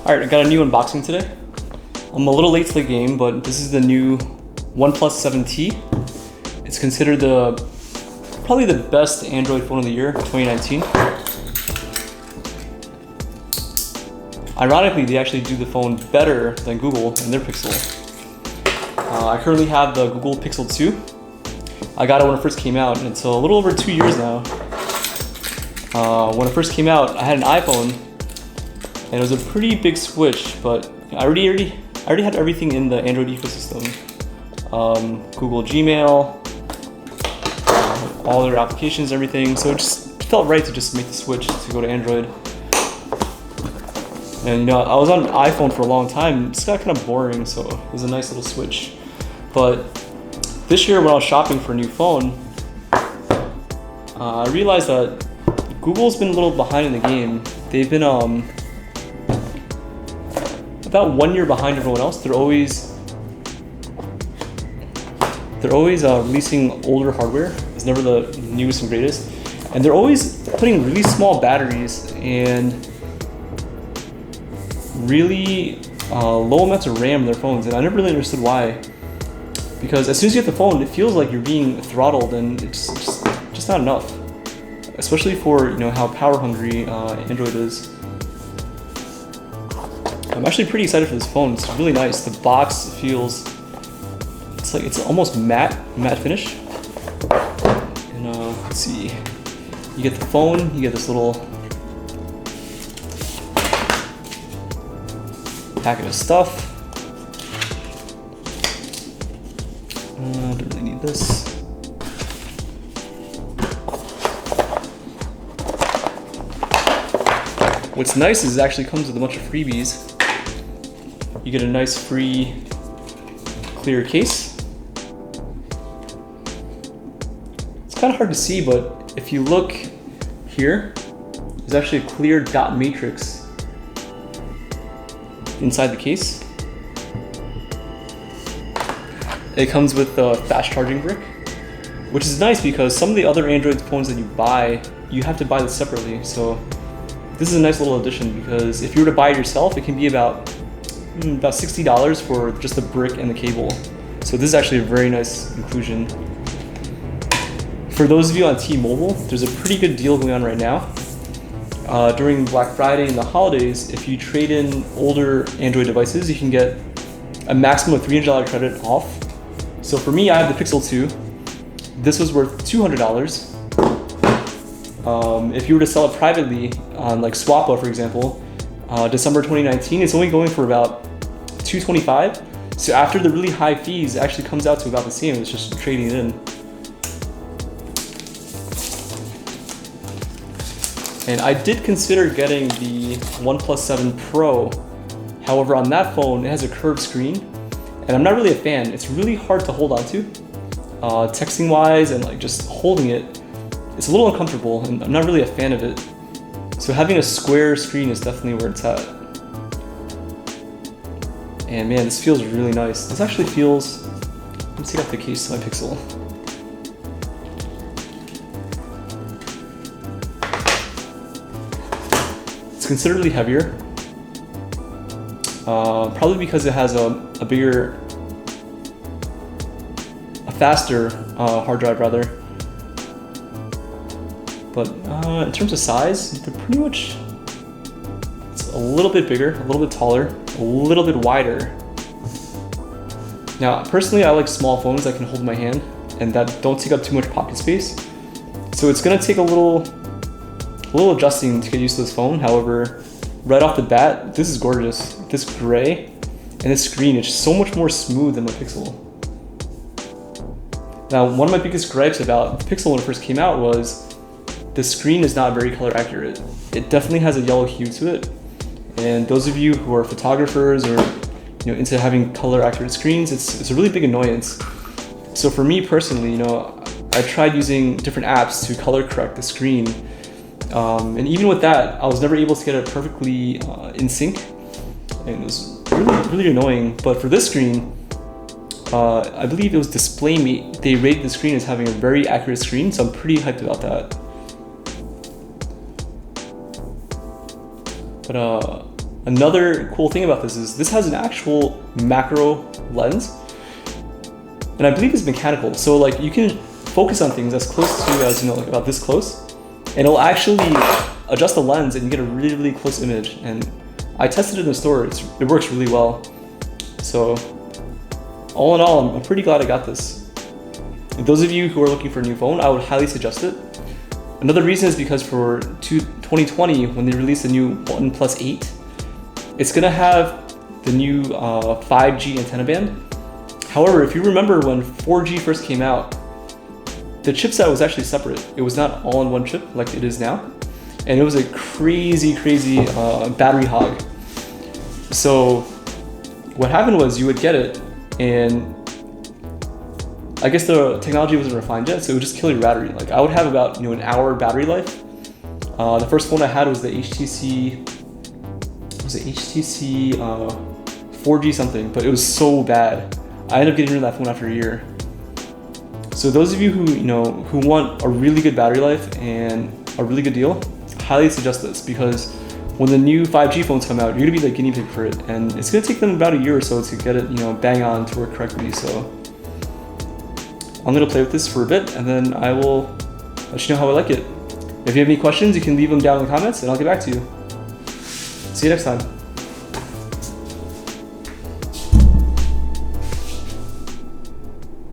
Alright, I got a new unboxing today. I'm a little late to the game, but this is the new OnePlus 7T. It's considered probably the best Android phone of the year, 2019. Ironically, they actually do the phone better than Google and their Pixel. I currently have the Google Pixel 2. I got it when it first came out, and it's a little over 2 years now. When it first came out, I had an iPhone, and it was a pretty big switch, but I already had everything in the Android ecosystem. Google Gmail, all their applications, everything. So it just felt right to just make the switch to go to Android. And you know, I was on iPhone for a long time. It's got kind of boring, so it was a nice little switch. But this year when I was shopping for a new phone, I realized that Google's been a little behind in the game. They've been about 1 year behind everyone else. They're always releasing older hardware. It's never the newest and greatest. And they're always putting really small batteries and really low amounts of RAM in their phones. And I never really understood why. Because as soon as you get the phone, it feels like you're being throttled, and it's just not enough. Especially for how power hungry Android is. I'm actually pretty excited for this phone. It's really nice. The box feels, it's almost matte finish. And let's see, you get the phone, you get this little packet of stuff. Don't really need this. What's nice is it actually comes with a bunch of freebies. You get a nice free clear case. It's kind of hard to see, but if you look here, there's actually a clear dot matrix inside the case. It comes with a fast charging brick, which is nice because some of the other Android phones that you buy, you have to buy this separately. So this is a nice little addition, because if you were to buy it yourself, it can be about $60 for just the brick and the cable. So this is actually a very nice inclusion. For those of you on T-Mobile, there's a pretty good deal going on right now. During Black Friday and the holidays, if you trade in older Android devices, you can get a maximum of $300 credit off. So for me, I have the Pixel 2. This was worth $200. If you were to sell it privately on like Swappa, for example, December 2019, it's only going for about $225. So after the really high fees, it actually comes out to about the same. It's just trading it in. And I did consider getting the OnePlus 7 Pro. However, on that phone, it has a curved screen, and I'm not really a fan. It's really hard to hold on to, texting wise, and like just holding it. It's a little uncomfortable, and I'm not really a fan of it. So having a square screen is definitely where it's at. And man, this feels really nice. This actually feels, let's take off the case to my Pixel. It's considerably heavier. Probably because it has a faster hard drive rather. But in terms of size, they're pretty much, it's a little bit bigger, a little bit taller, a little bit wider. Now, personally, I like small phones that can hold in my hand and that don't take up too much pocket space. So it's gonna take a little adjusting to get used to this phone. However, right off the bat, this is gorgeous. This gray and this screen is just so much more smooth than my Pixel. Now, one of my biggest gripes about the Pixel when it first came out was the screen is not very color accurate. It definitely has a yellow hue to it. And those of you who are photographers or into having color accurate screens, it's a really big annoyance. So for me personally, I tried using different apps to color correct the screen. And even with that, I was never able to get it perfectly in sync. And it was really, really annoying. But for this screen, I believe it was DisplayMate. They rated the screen as having a very accurate screen, so I'm pretty hyped about that. But Another cool thing about this has an actual macro lens, and I believe it's mechanical. So like you can focus on things as close to as like about this close, and it'll actually adjust the lens and you get a really, really close image. And I tested it in the store, it works really well. So all in all, I'm pretty glad I got this. Those of you who are looking for a new phone, I would highly suggest it. Another reason is because for 2020, when they release the new OnePlus 8, it's gonna have the new 5G antenna band. However, if you remember when 4G first came out, the chipset was actually separate. It was not all in one chip like it is now. And it was a crazy battery hog. So what happened was you would get it, and I guess the technology wasn't refined yet, so it would just kill your battery. Like I would have about an hour battery life. The first phone I had was the HTC 4G something, but it was so bad. I ended up getting rid of that phone after a year. So those of you who want a really good battery life and a really good deal, highly suggest this, because when the new 5G phones come out, you're gonna be the guinea pig for it, and it's gonna take them about a year or so to get it bang on to work correctly. So I'm gonna play with this for a bit, and then I will let you know how I like it. If you have any questions, you can leave them down in the comments and I'll get back to you. See you next time.